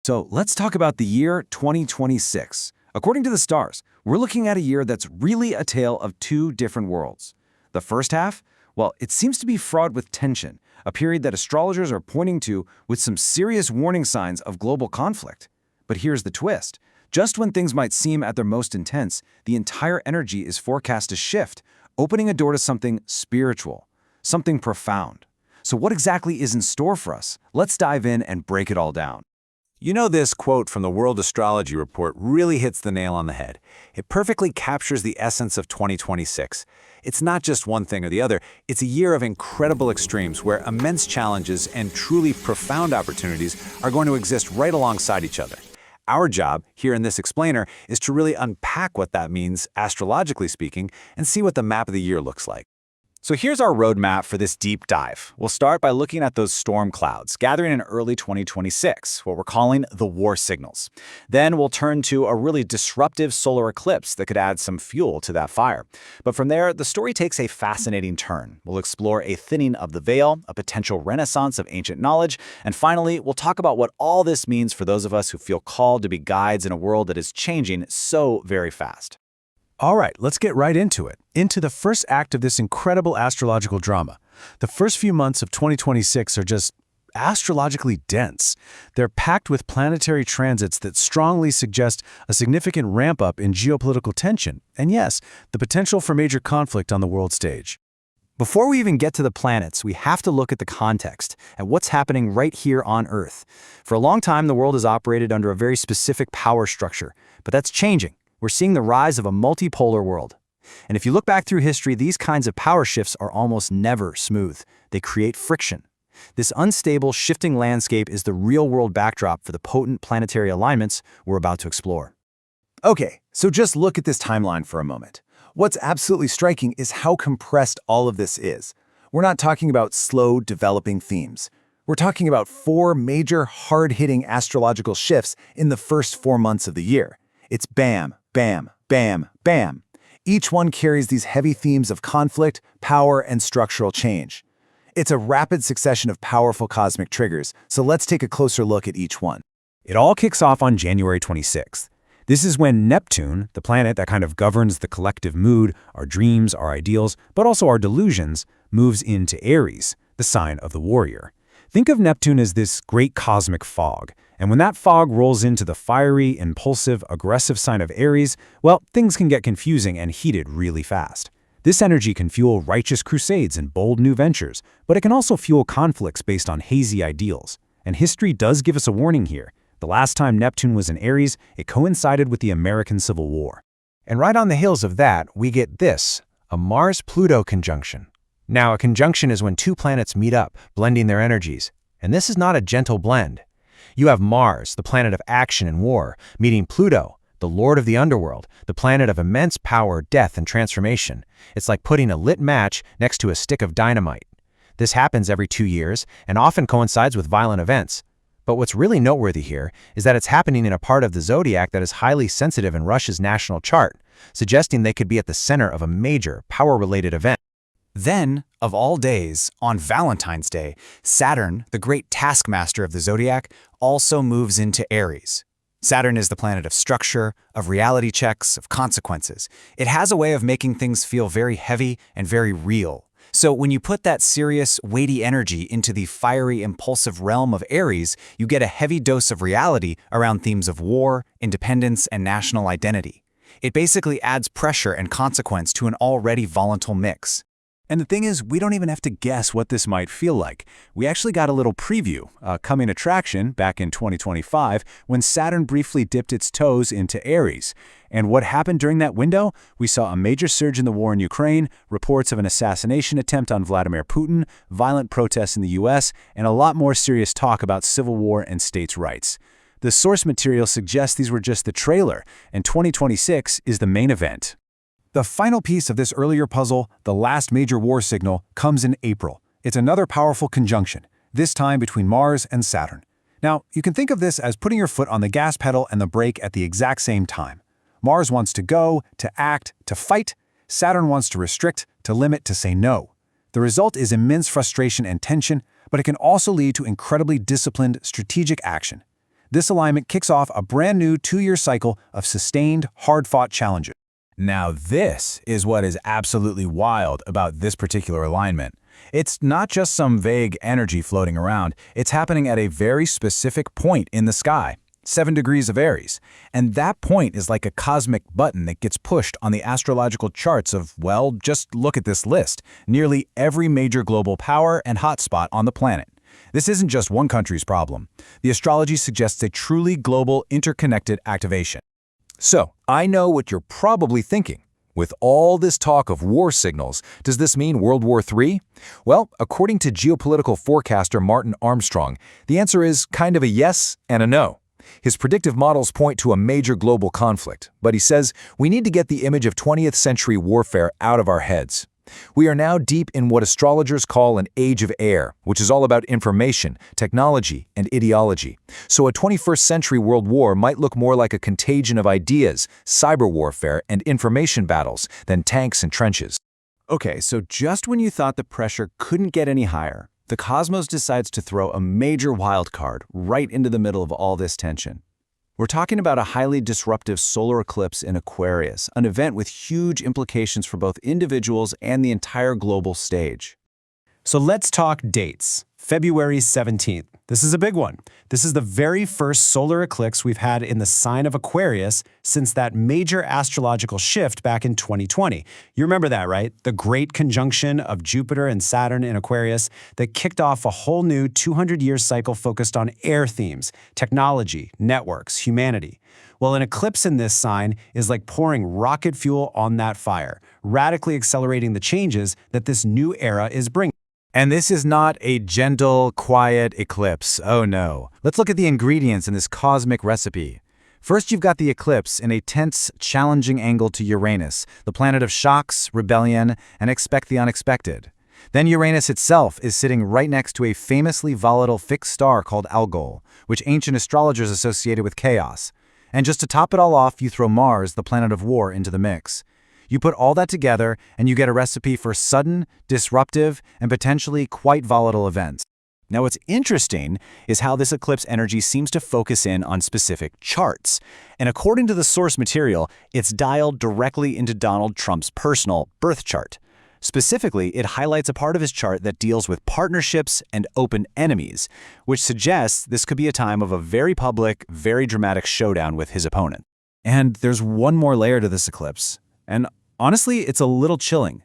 So let's talk about the year 2026. According to the stars, we're looking at a year that's really a tale of two different worlds. The first half, well, it seems to be fraught with tension, a period that astrologers are pointing to with some serious warning signs of global conflict. But here's the twist. Just when things might seem at their most intense, the entire energy is forecast to shift, opening a door to something spiritual, something profound. So what exactly is in store for us? Let's dive in and break it all down. You know, this quote from the World Astrology Report really hits the nail on the head. It perfectly captures the essence of 2026. It's not just one thing or the other, it's a year of incredible extremes where immense challenges and truly profound opportunities are going to exist right alongside each other. Our job, here in this explainer, is to really unpack what that means, astrologically speaking, and see what the map of the year looks like. So here's our roadmap for this deep dive. We'll start by looking at those storm clouds gathering in early 2026, what we're calling the war signals. Then we'll turn to a really disruptive solar eclipse that could add some fuel to that fire. But from there, the story takes a fascinating turn. We'll explore a thinning of the veil, a potential renaissance of ancient knowledge, and finally, we'll talk about what all this means for those of us who feel called to be guides in a world that is changing so very fast. All right, let's get right into it, into the first act of this incredible astrological drama. The first few months of 2026 are just astrologically dense. They're packed with planetary transits that strongly suggest a significant ramp-up in geopolitical tension, and yes, the potential for major conflict on the world stage. Before we even get to the planets, we have to look at the context, at what's happening right here on Earth. For a long time, the world has operated under a very specific power structure, but that's changing. We're seeing the rise of a multipolar world. And if you look back through history, these kinds of power shifts are almost never smooth. They create friction. This unstable, shifting landscape is the real-world backdrop for the potent planetary alignments we're about to explore. Okay, so just look at this timeline for a moment. What's absolutely striking is how compressed all of this is. We're not talking about slow, developing themes. We're talking about four major, hard-hitting astrological shifts in the first 4 months of the year. It's bam, bam, bam, bam. Each one carries these heavy themes of conflict, power, and structural change. It's a rapid succession of powerful cosmic triggers, so let's take a closer look at each one. It all kicks off on January 26th. This is when Neptune, the planet that kind of governs the collective mood, our dreams, our ideals, but also our delusions, moves into Aries, the sign of the warrior. Think of Neptune as this great cosmic fog. And when that fog rolls into the fiery, impulsive, aggressive sign of Aries, well, things can get confusing and heated really fast. This energy can fuel righteous crusades and bold new ventures, but it can also fuel conflicts based on hazy ideals. And history does give us a warning here. The last time Neptune was in Aries, it coincided with the American Civil War. And right on the heels of that, we get this, a Mars-Pluto conjunction. Now, a conjunction is when two planets meet up, blending their energies. And this is not a gentle blend. You have Mars, the planet of action and war, meeting Pluto, the lord of the underworld, the planet of immense power, death, and transformation. It's like putting a lit match next to a stick of dynamite. This happens every 2 years and often coincides with violent events. But what's really noteworthy here is that it's happening in a part of the zodiac that is highly sensitive in Russia's national chart, suggesting they could be at the center of a major, power-related event. Then, of all days, on Valentine's Day, Saturn, the great taskmaster of the zodiac, also moves into Aries. Saturn is the planet of structure, of reality checks, of consequences. It has a way of making things feel very heavy and very real. So when you put that serious, weighty energy into the fiery, impulsive realm of Aries, you get a heavy dose of reality around themes of war, independence, and national identity. It basically adds pressure and consequence to an already volatile mix. And the thing is, we don't even have to guess what this might feel like. We actually got a little preview, a coming attraction back in 2025 when Saturn briefly dipped its toes into Aries. And what happened during that window? We saw a major surge in the war in Ukraine, reports of an assassination attempt on Vladimir Putin, violent protests in the US, and a lot more serious talk about civil war and states' rights. The source material suggests these were just the trailer, and 2026 is the main event. The final piece of this earlier puzzle, the last major war signal, comes in April. It's another powerful conjunction, this time between Mars and Saturn. Now, you can think of this as putting your foot on the gas pedal and the brake at the exact same time. Mars wants to go, to act, to fight. Saturn wants to restrict, to limit, to say no. The result is immense frustration and tension, but it can also lead to incredibly disciplined, strategic action. This alignment kicks off a brand new 2-year cycle of sustained, hard-fought challenges. Now this is what is absolutely wild about this particular alignment. It's not just some vague energy floating around, it's happening at a very specific point in the sky, 7 degrees of Aries. And that point is like a cosmic button that gets pushed on the astrological charts of, well, just look at this list, nearly every major global power and hotspot on the planet. This isn't just one country's problem. The astrology suggests a truly global, interconnected activation. So, I know what you're probably thinking. With all this talk of war signals, does this mean World War III? Well, according to geopolitical forecaster Martin Armstrong, the answer is kind of a yes and a no. His predictive models point to a major global conflict, but he says we need to get the image of 20th century warfare out of our heads. We are now deep in what astrologers call an age of air, which is all about information, technology, and ideology. So a 21st century world war might look more like a contagion of ideas, cyber warfare, and information battles than tanks and trenches. Okay, so just when you thought the pressure couldn't get any higher, the cosmos decides to throw a major wild card right into the middle of all this tension. We're talking about a highly disruptive solar eclipse in Aquarius, an event with huge implications for both individuals and the entire global stage. So let's talk dates. February 17th. This is a big one. This is the very first solar eclipse we've had in the sign of Aquarius since that major astrological shift back in 2020. You remember that, right? The great conjunction of Jupiter and Saturn in Aquarius that kicked off a whole new 200-year cycle focused on air themes, technology, networks, humanity. Well, an eclipse in this sign is like pouring rocket fuel on that fire, radically accelerating the changes that this new era is bringing. And this is not a gentle, quiet eclipse. Oh no. Let's look at the ingredients in this cosmic recipe. First, you've got the eclipse in a tense, challenging angle to Uranus, the planet of shocks, rebellion, and expect the unexpected. Then Uranus itself is sitting right next to a famously volatile fixed star called Algol, which ancient astrologers associated with chaos. And just to top it all off, you throw Mars, the planet of war, into the mix. You put all that together, and you get a recipe for sudden, disruptive, and potentially quite volatile events. Now, what's interesting is how this eclipse energy seems to focus in on specific charts. And according to the source material, it's dialed directly into Donald Trump's personal birth chart. Specifically, it highlights a part of his chart that deals with partnerships and open enemies, which suggests this could be a time of a very public, very dramatic showdown with his opponent. And there's one more layer to this eclipse. And honestly, it's a little chilling.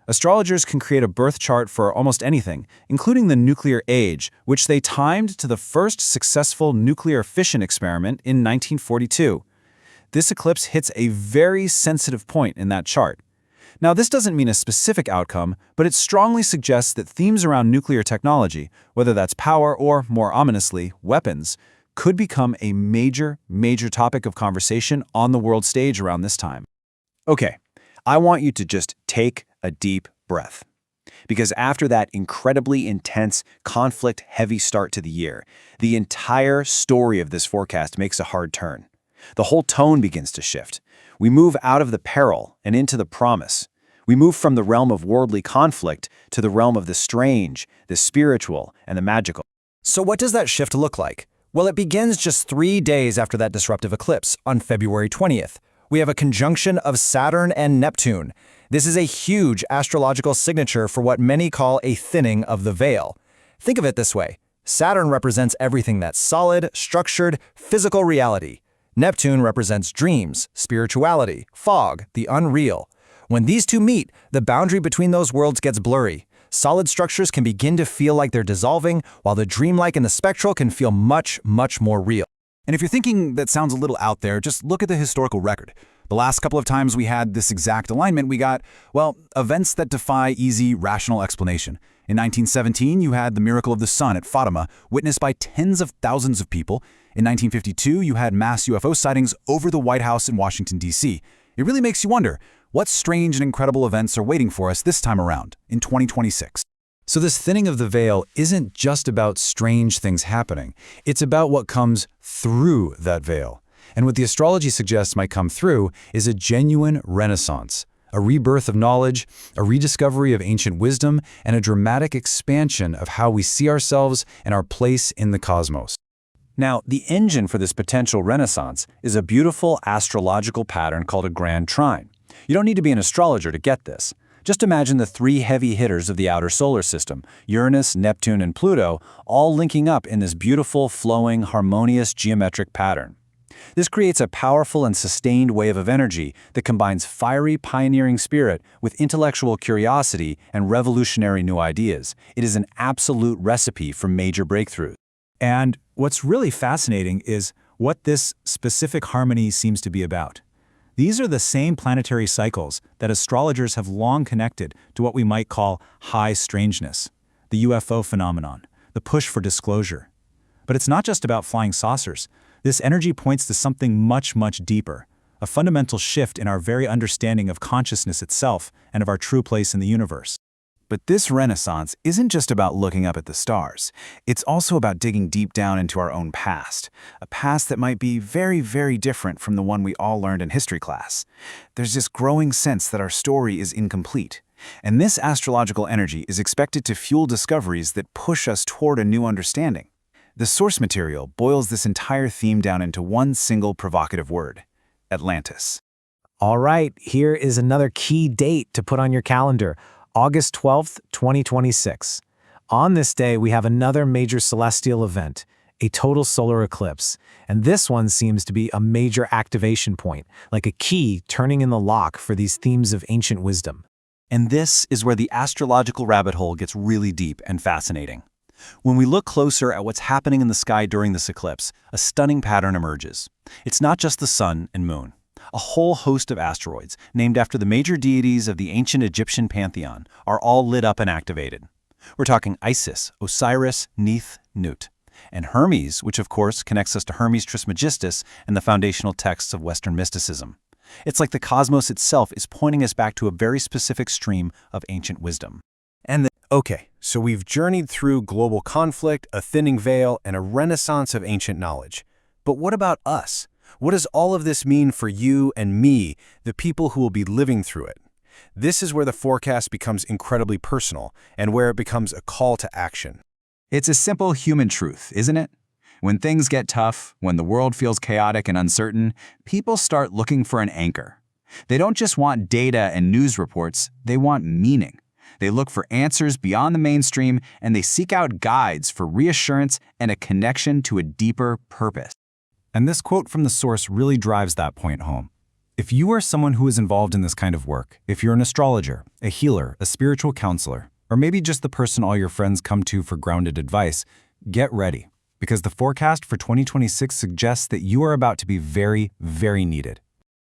Astrologers can create a birth chart for almost anything, including the nuclear age, which they timed to the first successful nuclear fission experiment in 1942. This eclipse hits a very sensitive point in that chart. Now, this doesn't mean a specific outcome, but it strongly suggests that themes around nuclear technology, whether that's power or, more ominously, weapons, could become a major topic of conversation on the world stage around this time. Okay, I want you to just take a deep breath. Because after that incredibly intense, conflict-heavy start to the year, the entire story of this forecast makes a hard turn. The whole tone begins to shift. We move out of the peril and into the promise. We move from the realm of worldly conflict to the realm of the strange, the spiritual, and the magical. So what does that shift look like? Well, it begins just 3 days after that disruptive eclipse, on February 20th. We have a conjunction of Saturn and Neptune. This is a huge astrological signature for what many call a thinning of the veil. Think of it this way. Saturn represents everything that's solid, structured, physical reality. Neptune represents dreams, spirituality, fog, the unreal. When these two meet, the boundary between those worlds gets blurry. Solid structures can begin to feel like they're dissolving, while the dreamlike and the spectral can feel much more real. And if you're thinking that sounds a little out there, just look at the historical record. The last couple of times we had this exact alignment, we got, well, events that defy easy, rational explanation. In 1917, you had the miracle of the sun at Fatima, witnessed by tens of thousands of people. In 1952, you had mass UFO sightings over the White House in Washington, D.C. It really makes you wonder, what strange and incredible events are waiting for us this time around, in 2026? So this thinning of the veil isn't just about strange things happening. It's about what comes through that veil. And what the astrology suggests might come through is a genuine renaissance, a rebirth of knowledge, a rediscovery of ancient wisdom, and a dramatic expansion of how we see ourselves and our place in the cosmos. Now, the engine for this potential renaissance is a beautiful astrological pattern called a grand trine. You don't need to be an astrologer to get this. Just imagine the three heavy hitters of the outer solar system, Uranus, Neptune, and Pluto, all linking up in this beautiful, flowing, harmonious geometric pattern. This creates a powerful and sustained wave of energy that combines fiery, pioneering spirit with intellectual curiosity and revolutionary new ideas. It is an absolute recipe for major breakthroughs. And what's really fascinating is what this specific harmony seems to be about. These are the same planetary cycles that astrologers have long connected to what we might call high strangeness, the UFO phenomenon, the push for disclosure. But it's not just about flying saucers. This energy points to something much, much deeper, a fundamental shift in our very understanding of consciousness itself and of our true place in the universe. But this renaissance isn't just about looking up at the stars. It's also about digging deep down into our own past, a past that might be very, very different from the one we all learned in history class. There's this growing sense that our story is incomplete. And this astrological energy is expected to fuel discoveries that push us toward a new understanding. The source material boils this entire theme down into one single provocative word: Atlantis. All right, here is another key date to put on your calendar. August 12th, 2026. On this day, we have another major celestial event, a total solar eclipse. And this one seems to be a major activation point, like a key turning in the lock for these themes of ancient wisdom. And this is where the astrological rabbit hole gets really deep and fascinating. When we look closer at what's happening in the sky during this eclipse, a stunning pattern emerges. It's not just the sun and moon. A whole host of asteroids, named after the major deities of the ancient Egyptian pantheon, are all lit up and activated. We're talking Isis, Osiris, Neith, Nut, and Hermes, which of course connects us to Hermes Trismegistus and the foundational texts of Western mysticism. It's like the cosmos itself is pointing us back to a very specific stream of ancient wisdom. Okay, so we've journeyed through global conflict, a thinning veil, and a renaissance of ancient knowledge. But what about us? What does all of this mean for you and me, the people who will be living through it? This is where the forecast becomes incredibly personal and where it becomes a call to action. It's a simple human truth, isn't it? When things get tough, when the world feels chaotic and uncertain, people start looking for an anchor. They don't just want data and news reports, they want meaning. They look for answers beyond the mainstream, and they seek out guides for reassurance and a connection to a deeper purpose. And this quote from the source really drives that point home. If you are someone who is involved in this kind of work, if you're an astrologer, a healer, a spiritual counselor, or maybe just the person all your friends come to for grounded advice, get ready, because the forecast for 2026 suggests that you are about to be very, very needed.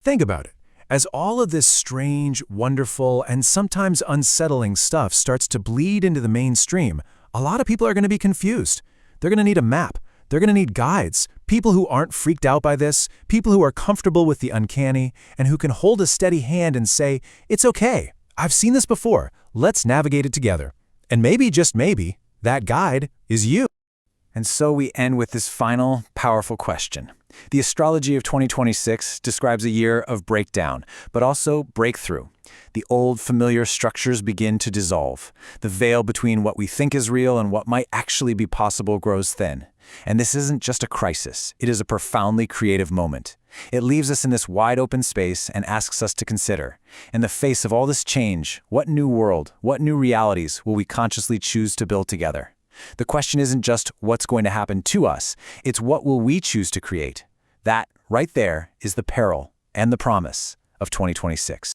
Think about it. As all of this strange, wonderful, and sometimes unsettling stuff starts to bleed into the mainstream, a lot of people are going to be confused. They're going to need a map. They're going to need guides, people who aren't freaked out by this, people who are comfortable with the uncanny, and who can hold a steady hand and say, "It's okay. I've seen this before. Let's navigate it together." And maybe, just maybe, that guide is you. And so we end with this final, powerful question. The astrology of 2026 describes a year of breakdown, but also breakthrough. The old, familiar structures begin to dissolve. The veil between what we think is real and what might actually be possible grows thin. And this isn't just a crisis. It is a profoundly creative moment. It leaves us in this wide-open space and asks us to consider, in the face of all this change, what new world, what new realities will we consciously choose to build together? The question isn't just what's going to happen to us, it's what will we choose to create. That, right there, is the peril and the promise of 2026.